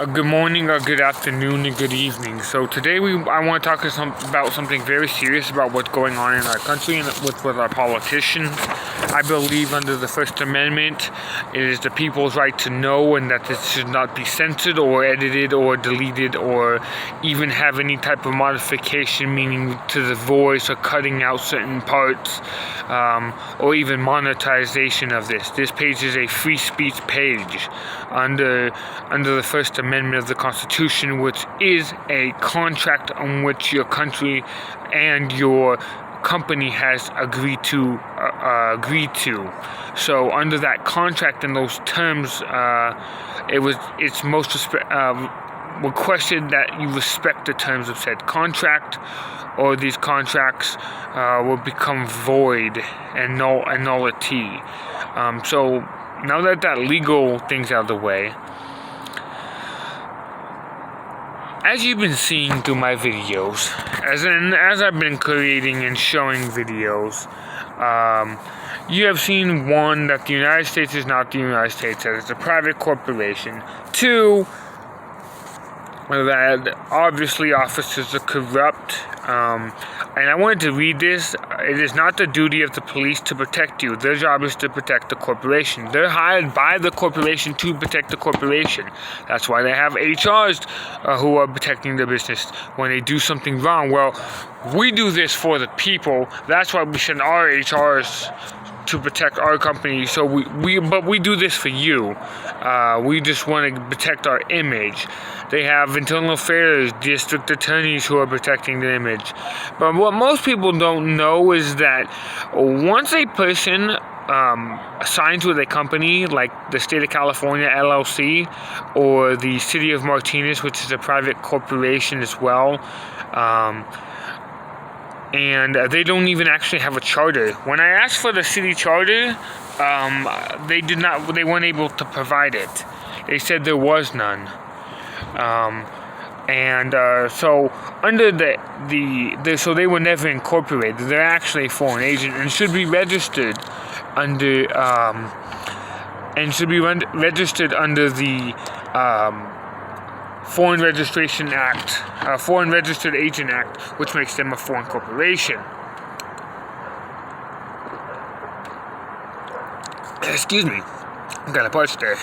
Good morning, good afternoon, and good evening. So today I want to talk about something very serious about what's going on in our country and with our politicians. I believe under the First Amendment, it is the people's right to know, and that this should not be censored or edited or deleted or even have any type of modification, meaning to the voice or cutting out certain parts, or even monetization of this. This page is a free speech page under the First Amendment of the Constitution, which is a contract on which your country and your company has agreed to. So under that contract and those terms, it's most requested that you respect the terms of said contract, or these contracts will become void and nullity. So now that legal thing's out of the way, as you've been seeing through my videos, as I've been creating and showing videos, you have seen, one, that the United States is not the United States, that it's a private corporation. Two, that obviously officers are corrupt. And I wanted to read this. It is not the duty of the police to protect you. Their job is to protect the corporation. They're hired by the corporation to protect the corporation. That's why they have HRs who are protecting the business when they do something wrong. Well, we do this for the people. That's why we send our HRs to protect our company. So we do this for you. We just want to protect our image. They have internal affairs, district attorneys who are protecting the image. But what most people don't know is that once a person signs with a company like the State of California LLC or the City of Martinez, which is a private corporation as well, and they don't even actually have a charter. When I asked for the city charter, they weren't able to provide it. They said there was none. So under so they were never incorporated. They're actually a foreign agent and should be registered under the Foreign Registration Act, Foreign Registered Agent Act, which makes them a foreign corporation. Excuse me, I got a parch there.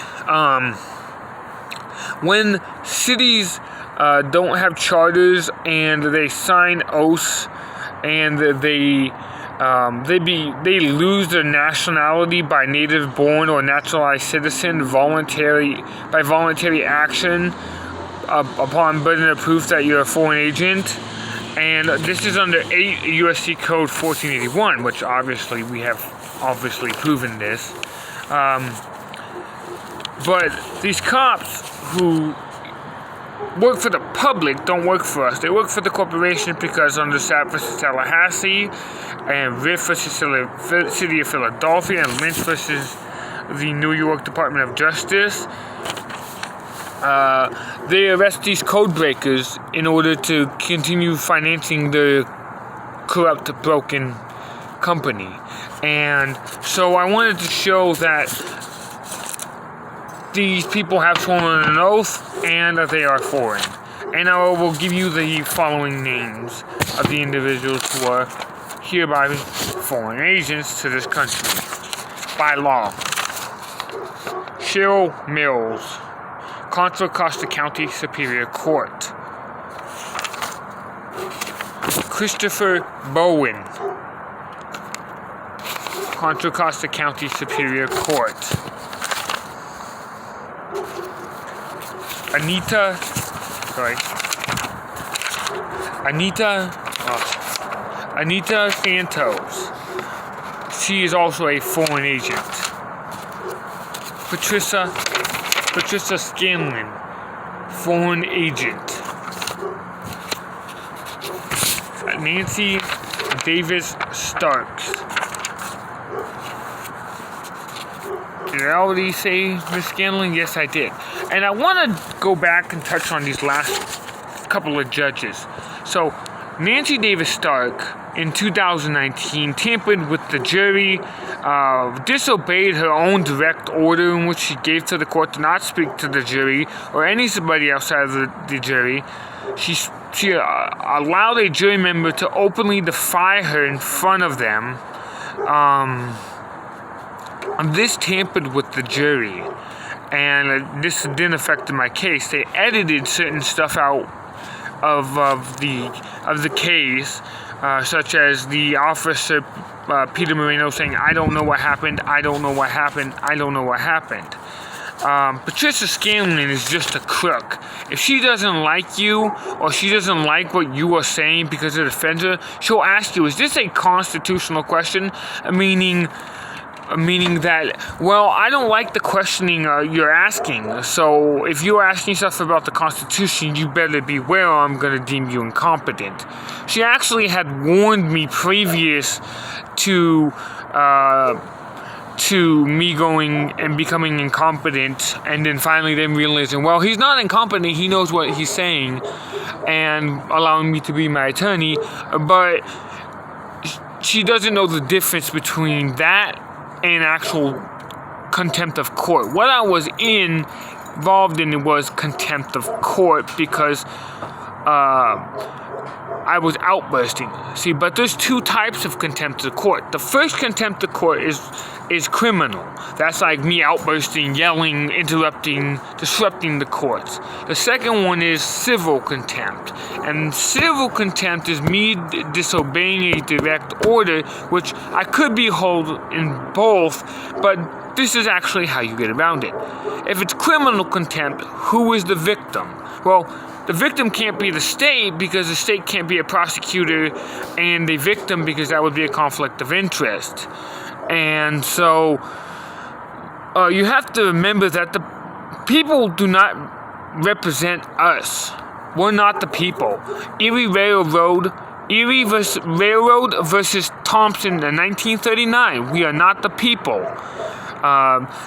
When cities don't have charters and they sign oaths and they lose their nationality by native-born or naturalized citizen by voluntary action upon burden of proof that you're a foreign agent, and this is under 8 U.S.C. Code 1481, which obviously we have proven this. But these cops who work for the public don't work for us. They work for the corporation because under Sapp versus Tallahassee and Riff versus the City of Philadelphia and Lynch versus the New York Department of Justice, they arrest these code breakers in order to continue financing the corrupt, broken company. And so I wanted to show that these people have sworn an oath and that they are foreign. And I will give you the following names of the individuals who are hereby foreign agents to this country by law. Cheryl Mills, Contra Costa County Superior Court. Christopher Bowen, Contra Costa County Superior Court. Anita Santos. She is also a foreign agent. Patricia Scanlon, foreign agent. Nancy Davis Starks. Did I already say Miss Scanlon? Yes, I did. And I want to go back and touch on these last couple of judges. So, Nancy Davis Stark in 2019 tampered with the jury, disobeyed her own direct order in which she gave to the court to not speak to the jury or anybody outside of the jury. She allowed a jury member to openly defy her in front of them. This tampered with the jury, and this didn't affect my case. They edited certain stuff out of the case, such as the officer Peter Moreno saying, "I don't know what happened. I don't know what happened. I don't know what happened." Patricia Scanlon is just a crook. If she doesn't like you or she doesn't like what you are saying because it offends her, she'll ask you, "Is this a constitutional question?" Meaning that, well, I don't like the questioning you're asking, so if you're asking stuff about the Constitution, you better beware or I'm going to deem you incompetent. She actually had warned me previous to me going and becoming incompetent, and then finally them realizing, well, he's not incompetent, he knows what he's saying, and allowing me to be my attorney, but she doesn't know the difference between that and actual contempt of court. What I was involved in was contempt of court because I was outbursting. See, but there's two types of contempt of court. The first contempt of court is criminal. That's like me outbursting, yelling, interrupting, disrupting the courts. The second one is civil contempt. And civil contempt is me disobeying a direct order, which I could be held in both, but this is actually how you get around it. If it's criminal contempt, who is the victim? Well, the victim can't be the state because the state can't be a prosecutor and the victim because that would be a conflict of interest. And so you have to remember that the people do not represent us. We're not the people. Erie Railroad versus Thompson in 1939. We are not the people.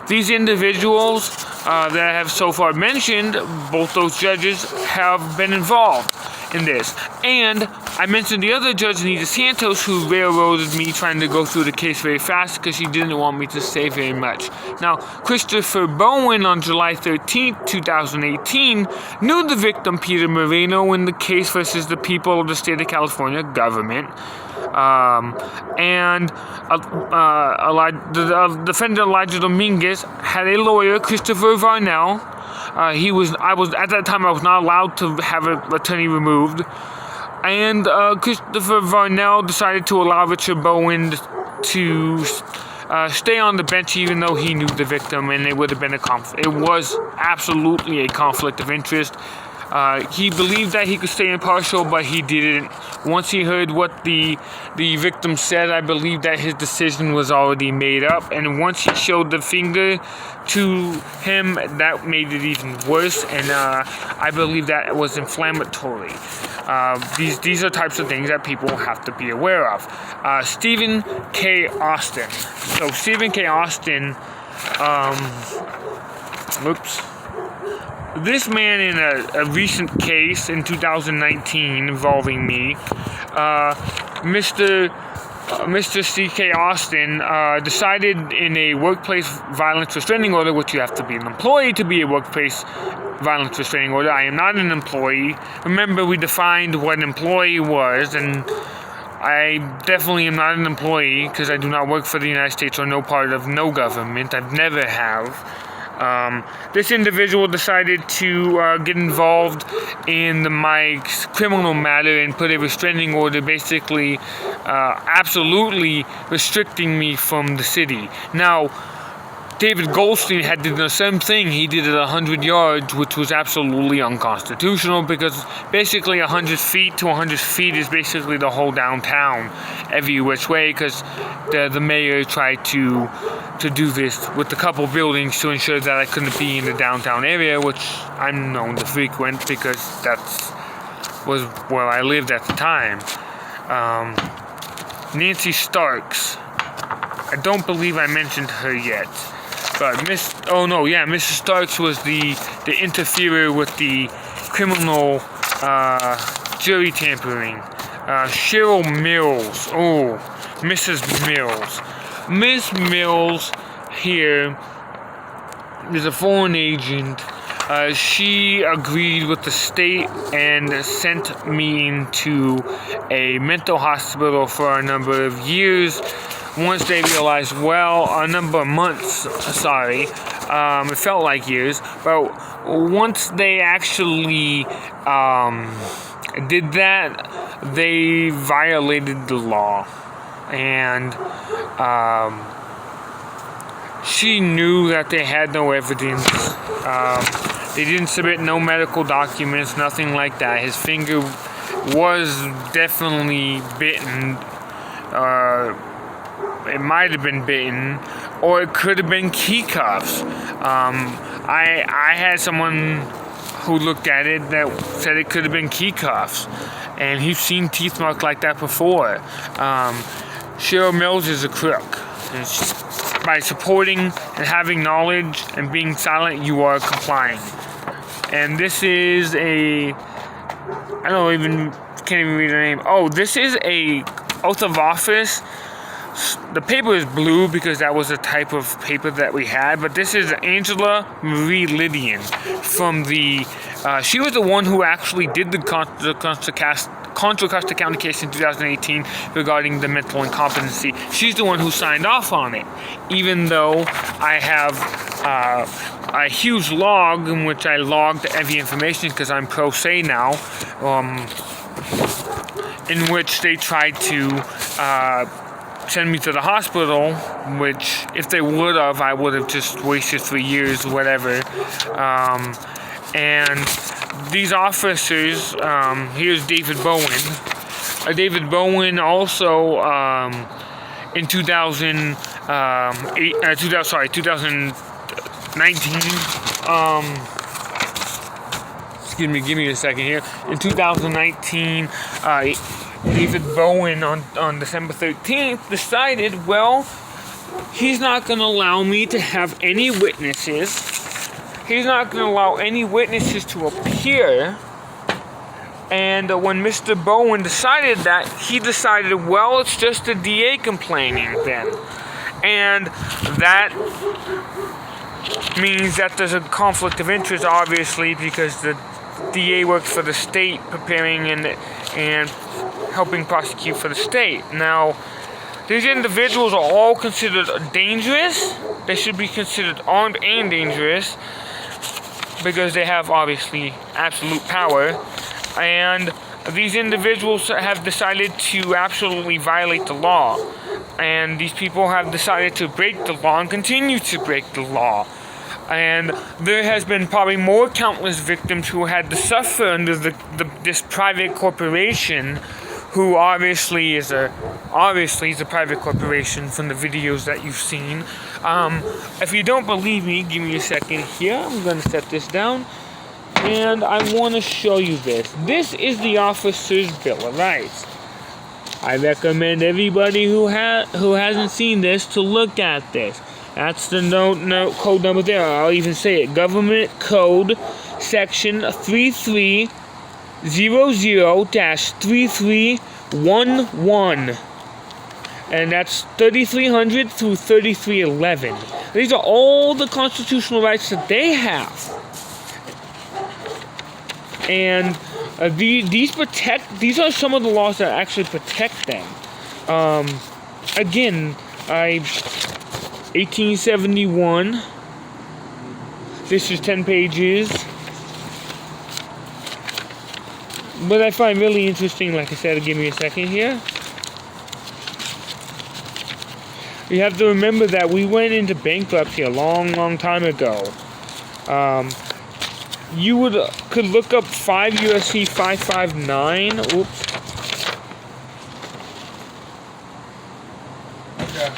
These individuals that I have so far mentioned, both those judges have been involved in this. And I mentioned the other judge, Anita Santos, who railroaded me trying to go through the case very fast because she didn't want me to say very much. Now, Christopher Bowen on July 13th, 2018, knew the victim, Peter Moreno, in the case versus the people of the state of California government. The defendant Elijah Dominguez had a lawyer, Christopher Varnell. At that time I was not allowed to have an attorney removed, and Christopher Varnell decided to allow Richard Bowen to stay on the bench even though he knew the victim, and it would have been it was absolutely a conflict of interest. He believed that he could stay impartial, but he didn't. Once he heard what the victim said, I believe that his decision was already made up. And once he showed the finger to him, that made it even worse. And I believe that it was inflammatory. These are types of things that people have to be aware of. Stephen K. Austin. So Stephen K. Austin, this man, in a recent case in 2019 involving me, Mr. C.K. Austin decided in a workplace violence restraining order, which you have to be an employee to be a workplace violence restraining order. I am not an employee. Remember, we defined what an employee was, and I definitely am not an employee because I do not work for the United States or no part of no government. I've never have. This individual decided to get involved in my criminal matter and put a restraining order, basically absolutely restricting me from the city. Now, David Goldstein had did the same thing. He did it 100 yards, which was absolutely unconstitutional because basically 100 feet to 100 feet is basically the whole downtown every which way, because the mayor tried to do this with a couple buildings to ensure that I couldn't be in the downtown area, which I'm known to frequent because was where I lived at the time. Nancy Starks. I don't believe I mentioned her yet. But Mrs. Starks was the interferer with the criminal jury tampering. Cheryl Mills. Oh, Mrs. Mills. Miss Mills here is a foreign agent. She agreed with the state and sent me into a mental hospital for a number of years. Once they realized, well, a number of months, sorry, it felt like years, but once they actually did that, they violated the law. And she knew that they had no evidence. They didn't submit no medical documents, nothing like that. His finger was definitely bitten. It might have been bitten, or it could have been key cuffs. I had someone who looked at it that said it could have been key cuffs, and he's seen teeth marks like that before. Cheryl Mills is a crook. By supporting and having knowledge and being silent, you are complying. And this is can't even read the name. Oh, this is a oath of office. The paper is blue because that was the type of paper that we had, but this is Angela Marie Lydian from the, she was the one who actually did the Contra Costa County case in 2018 regarding the mental incompetency. She's the one who signed off on it, even though I have a huge log in which I logged every information because I'm pro se now, in which they tried to send me to the hospital, which if they would have, I would have just wasted 3 years or whatever. And these officers, here's David Bowen. David Bowen also, in 2019, give me a second here. In 2019, David Bowen on December 13th decided, well, he's not going to allow me to have any witnesses. He's not going to allow any witnesses to appear. And when Mr. Bowen decided that, he decided, well, it's just the DA complaining then. And that means that there's a conflict of interest, obviously, because the DA works for the state, preparing and helping prosecute for the state. Now, these individuals are all considered dangerous. They should be considered armed and dangerous because they have, obviously, absolute power. And these individuals have decided to absolutely violate the law. And these people have decided to break the law and continue to break the law. And there has been probably more countless victims who had to suffer under this private corporation, who obviously is a private corporation from the videos that you've seen. If you don't believe me, give me a second here. I'm going to set this down. And I want to show you this. This is the Officer's Bill of Rights. I recommend everybody who hasn't seen this to look at this. That's the code number there. I'll even say it. Government Code Section 3300-3311. And that's 3300 through 3311. These are all the constitutional rights that they have. And these are some of the laws that actually protect them. Again, 1871. This is 10 pages. What I find really interesting, like I said, give me a second here. You have to remember that we went into bankruptcy a long time ago. You could look up 5 USC 559. Oops.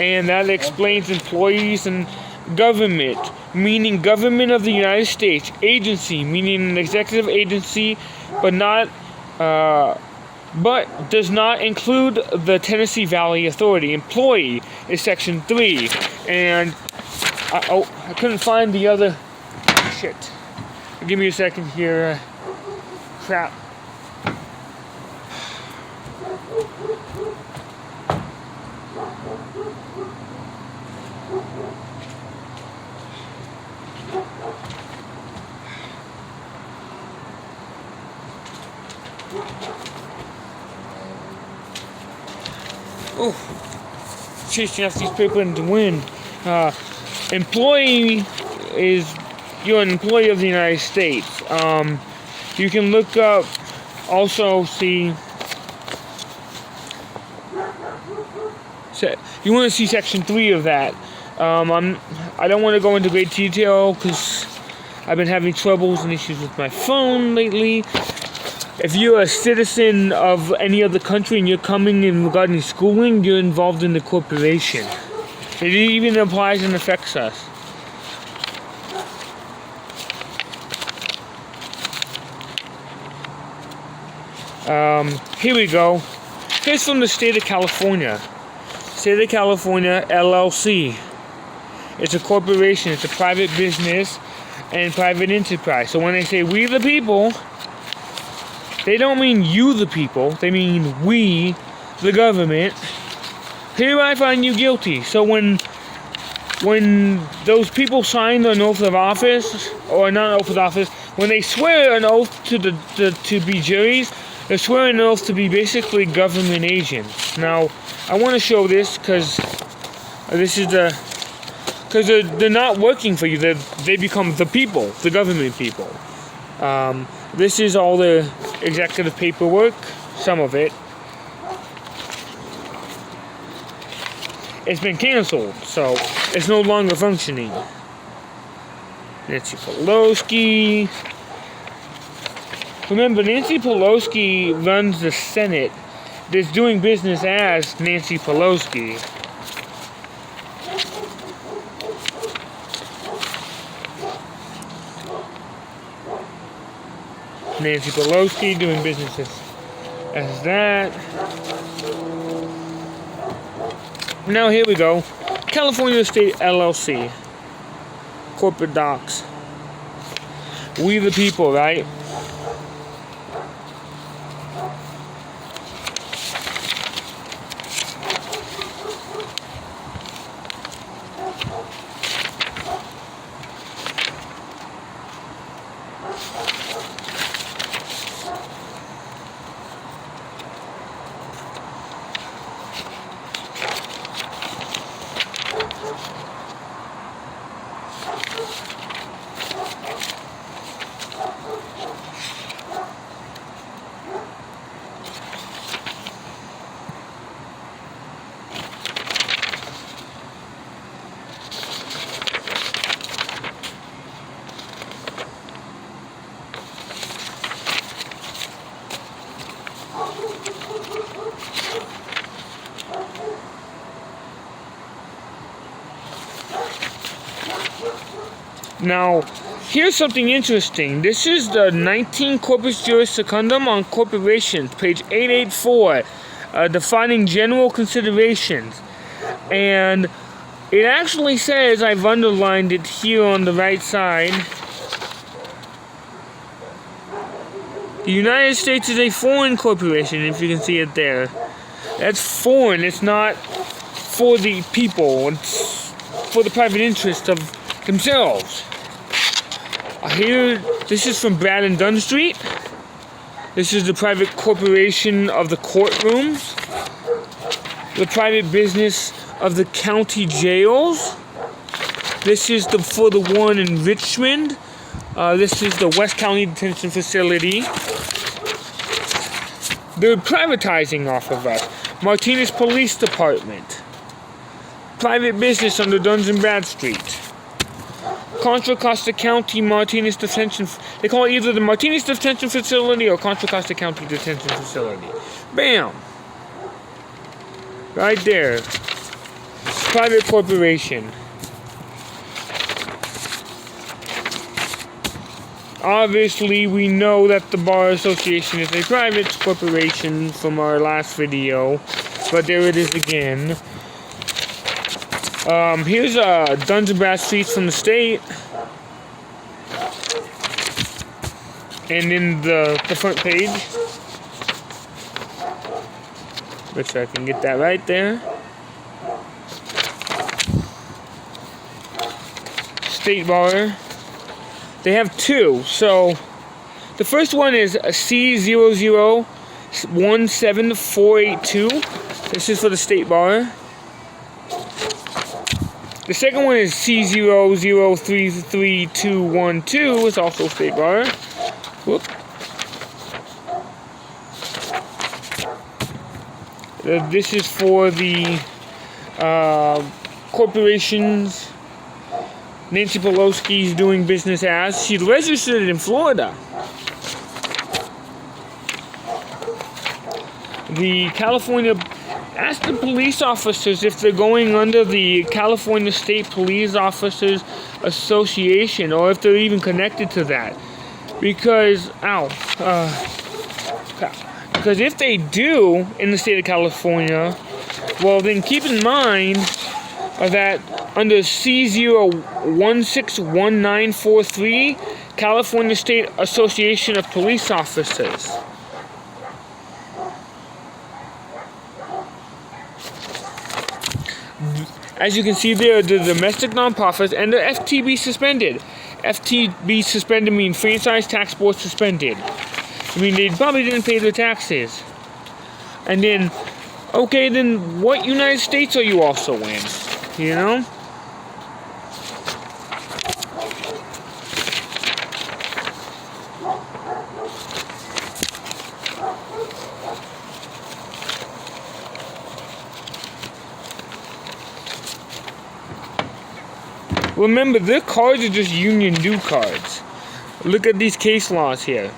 And that explains employees and government, meaning government of the United States. Agency, meaning an executive agency, but does not include the Tennessee Valley Authority. Employee is Section 3. And I couldn't find the other shit. Give me a second here. Crap. Oh, chasing after these people in the wind. Employee is, you're an employee of the United States. You can look up, also see, you want to see section 3 of that. I don't want to go into great detail because I've been having troubles and issues with my phone lately. If you're a citizen of any other country and you're coming in regarding schooling, you're involved in the corporation. It even applies and affects us. Here we go. Here's from the state of California. State of California, LLC. It's a corporation, it's a private business and private enterprise. So when they say we the people, they don't mean you the people, they mean we, the government. Hereby find you guilty. So when those people sign an oath of office, or not an oath of office, when they swear an oath to be juries, they're swearing an oath to be basically government agents. Now, I want to show this because this is because they're not working for you. They become the people, the government people. This is all the executive paperwork, some of it. It's been canceled, so it's no longer functioning. Nancy Pelosi. Remember, Nancy Pelosi runs the Senate. That's doing business as Nancy Pelosi. Nancy Pelosi doing business as that. Now here we go. California State LLC. Corporate docs. We the people, right? Now, here's something interesting. This is the 19 Corpus Juris Secundum on corporations, page 884, defining general considerations. And it actually says, I've underlined it here on the right side, the United States is a foreign corporation, if you can see it there. That's foreign, it's not for the people, it's for the private interest of themselves. Here, this is from Brad and Dunn Street. This is the private corporation of the courtrooms. The private business of the county jails. This is for the one in Richmond. This is the West County Detention Facility. They're privatizing off of us. Martinez Police Department. Private business under Duns and Bradstreet. Contra Costa County Martinez Detention. They call it either the Martinez Detention Facility or Contra Costa County Detention Facility. Bam! Right there. Private corporation. Obviously, we know that the Bar Association is a private corporation from our last video, but there it is again. Here's Duns and Bradstreet from the state. And in the front page. Make sure I can get that right there. State bar. They have two. So the first one is a C0017482. This is for the state bar. The second one is C0033212. It's also state bar. Whoop. This is for the corporations Nancy Pelosi is doing business as. She's registered in Florida. The California, ask the police officers if they're going under the California State Police Officers Association or if they're even connected to that. Because, because if they do in the state of California, well then keep in mind that under C0161943, California State Association of Police Officers. As you can see there, the domestic nonprofits and the FTB suspended. FTB suspended means franchise tax board suspended. I mean, they probably didn't pay their taxes. And then, okay, then what United States are you also in? You know? Remember, their cards are just union due cards. Look at these case laws here.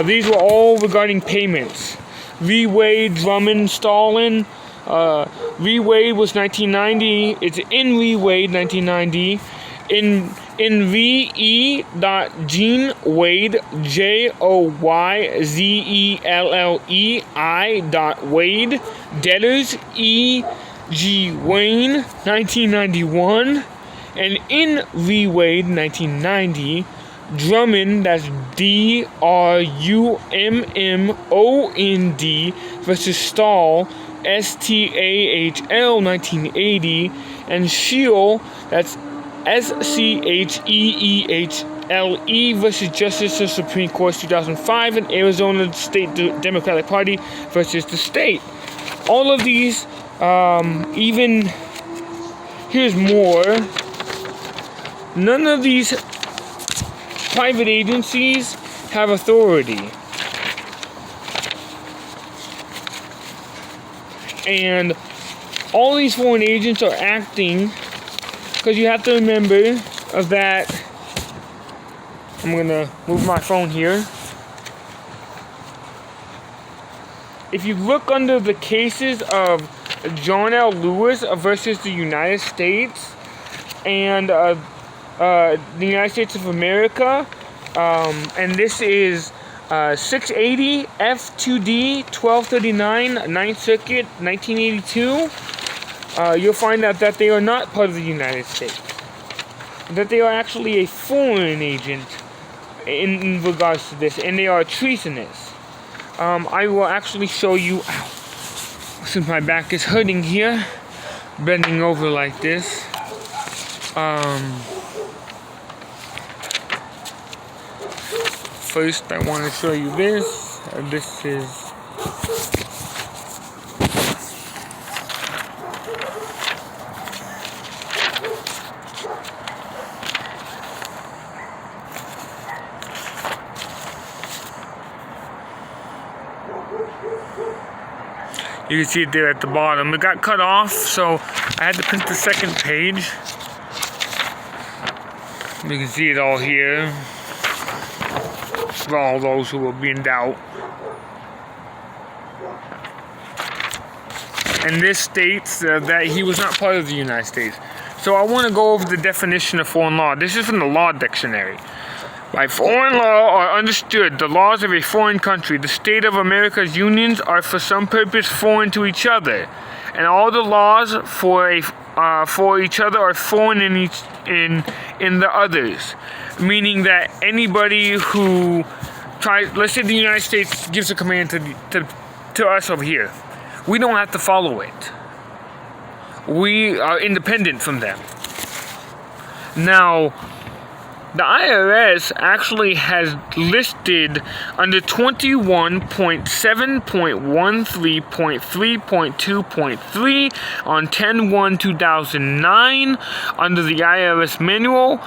These were all regarding payments. V. Wade, Drummond, Stalin. V. Wade was 1990. It's in V. Wade, 1990. In V. E. Gene Wade, JOYZELLEI. Wade. Debtors, E. G. Wayne, 1991, and in V. Wade, 1990, Drummond, that's DRUMMOND, versus Stahl, STAHL, 1980, and Scheel, that's SCHEEHLE, versus Justice of Supreme Court, 2005, and Arizona State Democratic Party versus the state. All of these. Even here's more. None of these private agencies have authority. And all these foreign agents are acting because you have to remember that. I'm gonna move my phone here. If you look under the cases of John L. Lewis versus the United States and the United States of America, and this is 680 F2D 1239 9th Circuit 1982, you'll find out that they are not part of the United States, that they are actually a foreign agent in regards to this, and they are treasonous. I will actually show you, since my back is hurting here, bending over like this. First, I want to show you this. This is you can see it there at the bottom. It got cut off, so I had to print the second page. You can see it all here for all those who will be in doubt. And this states that he was not part of the United States. So I want to go over the definition of foreign law. This is from the Law Dictionary. By foreign law are understood the laws of a foreign country. The state of America's unions are for some purpose foreign to each other, and all the laws for each other are foreign in the others. Meaning that anybody who tries, let's say the United States gives a command to to us over here. We don't have to follow it. We are independent from them. Now, the IRS actually has listed under 21.7.13.3.2.3 on 10/1/2009 under the IRS manual,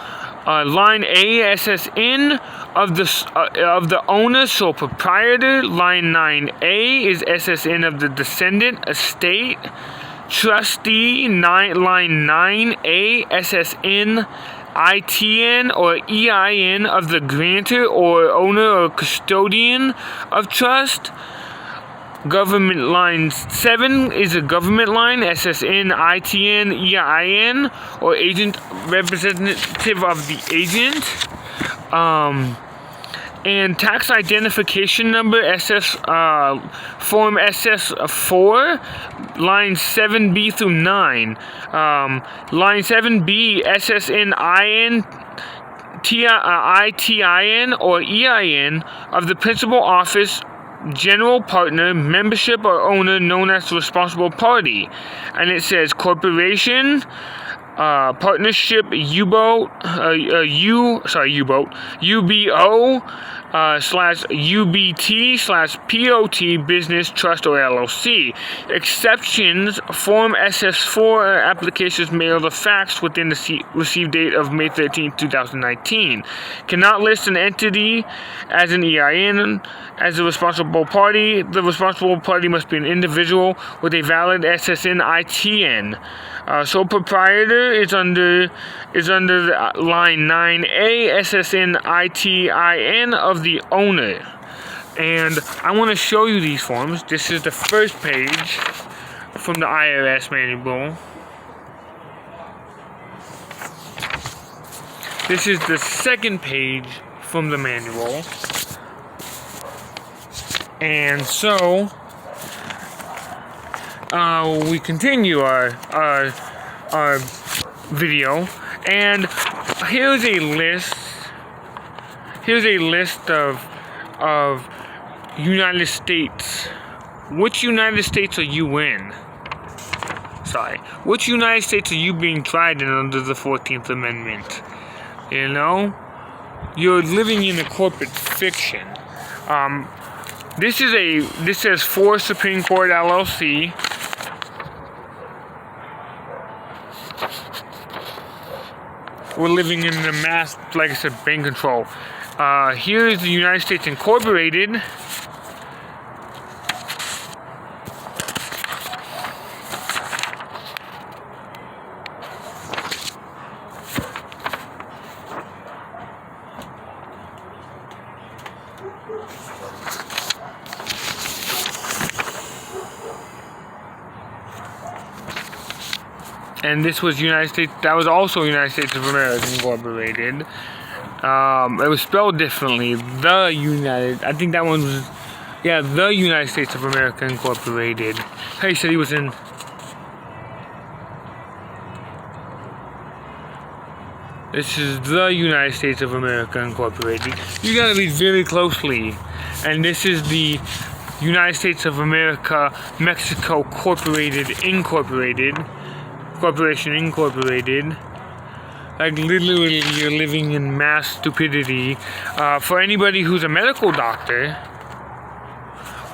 line A, SSN of the owner, sole proprietor. Line 9A is SSN of the descendant, estate, trustee. Line 9A, SSN, ITN or EIN of the grantor or owner or custodian of trust. Government line 7 is a government line, SSN, ITN, EIN, or agent representative of the agent. And tax identification number, form SS4, line 7B through 9. Line 7B, SSNIN, ITIN, or EIN of the principal office, general partner, membership, or owner known as the responsible party. And it says corporation, partnership, UBO /UBT/POT business trust or LLC. Exceptions: Form SS4 applications mailed or faxed within the receive date of May 13, 2019. Cannot list an entity as an EIN as a responsible party. The responsible party must be an individual with a valid SSN ITN. Sole proprietor is under line 9A, SSN ITIN of the owner. And I want to show you these forms. This is the first page from the IRS manual. This is the second page from the manual. And so we continue our video, and here's a list of United States. Which United States are you in? Which United States are you being tried in under the 14th Amendment? You know, you're living in a corporate fiction. This says for Supreme Court LLC. We're living in the mass, like I said, bank control. Here is the United States Incorporated. And this was United States, that was also United States of America Incorporated. It was spelled differently. The United States of America Incorporated. He said he was in. This is the United States of America Incorporated. You gotta read very closely. And this is the United States of America Mexico Corporation Incorporated. Like, literally, you're living in mass stupidity. For anybody who's a medical doctor,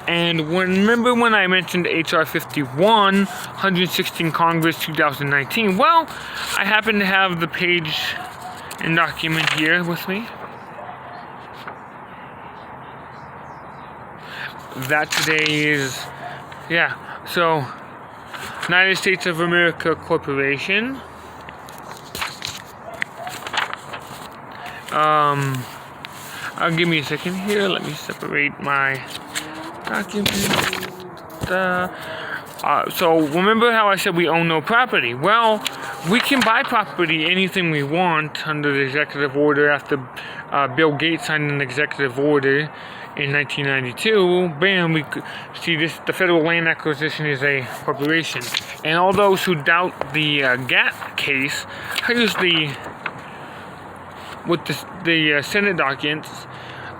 and remember when I mentioned H.R. 51, 116 Congress 2019? Well, I happen to have the page and document here with me. That today is, so United States of America Corporation. Give me a second here. Let me separate my document. So remember how I said we own no property? Well, we can buy property, anything we want, under the executive order after Bill Gates signed an executive order in 1992. Bam, we could see this. The Federal Land Acquisition is a corporation. And all those who doubt the GATT case, here's the Senate documents.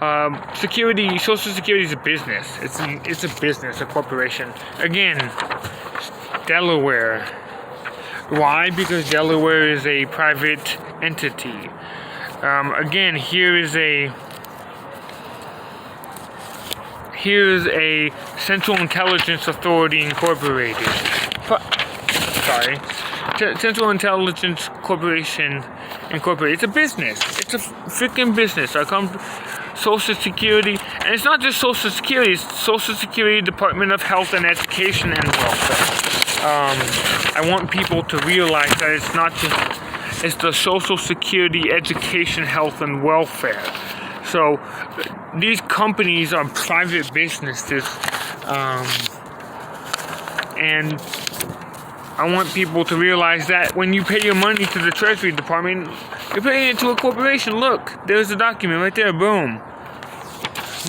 Social Security is a business. It's a business, a corporation. Again, Delaware. Why? Because Delaware is a private entity. Again, here's a Central Intelligence Authority Incorporated. Central Intelligence Corporation Incorporated. It's a business. It's a freaking business. Social Security, and it's not just Social Security. It's Social Security, Department of Health and Education and Welfare. I want people to realize that it's not just, it's the Social Security, Education, Health, and Welfare. So these companies are private businesses, and I want people to realize that when you pay your money to the Treasury Department, you're paying it to a corporation. Look, there's the document right there, boom.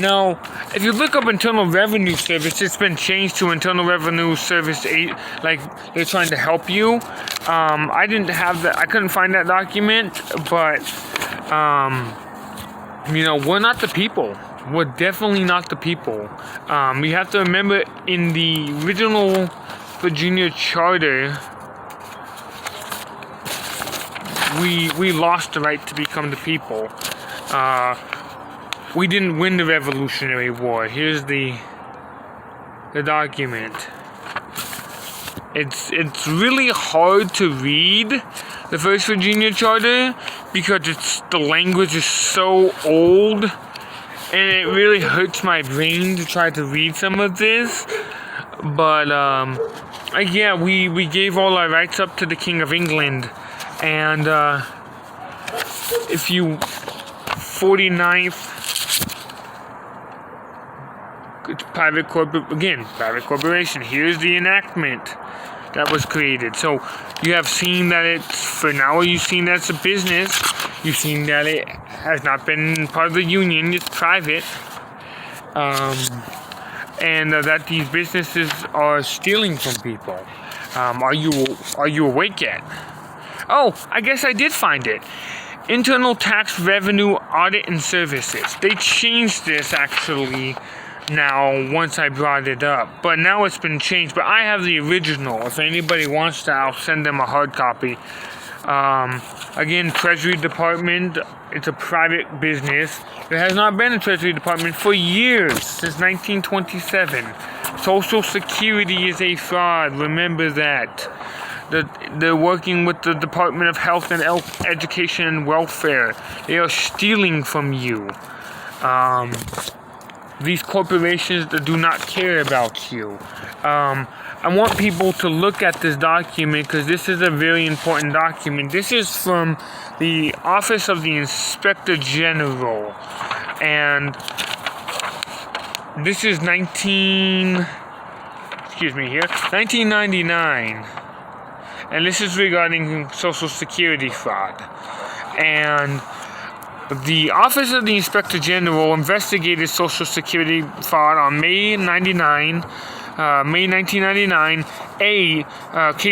Now, if you look up Internal Revenue Service, it's been changed to Internal Revenue Service 8, like they're trying to help you. I didn't have that, I couldn't find that document, but, we're not the people. We're definitely not the people. You have to remember, in the original Virginia Charter, we lost the right to become the people. We didn't win the Revolutionary War. Here's the document. It's really hard to read the First Virginia Charter because the language is so old, and it really hurts my brain to try to read some of this. But we gave all our rights up to the King of England, and if you 49th. It's private corporation. Here's the enactment that was created. So you have seen that you've seen that it's a business. You've seen that it has not been part of the union. It's private. And that these businesses are stealing from people. Are you awake yet? Oh, I guess I did find it. Internal Tax Revenue Audit and Services. They changed this actually now once I brought it up, but now it's been changed. But I have the original. If anybody wants to, I'll send them a hard copy. Again, Treasury Department, it's a private business. There has not been a Treasury Department for years, since 1927. Social Security is a fraud, remember that. They're working with the Department of Health and Education and Welfare. They are stealing from you. These corporations that do not care about you. I want people to look at this document because this is a very important document. This is from the Office of the Inspector General, and this is 1999, and this is regarding Social Security fraud. And the Office of the Inspector General investigated Social Security fraud on May 1999. A case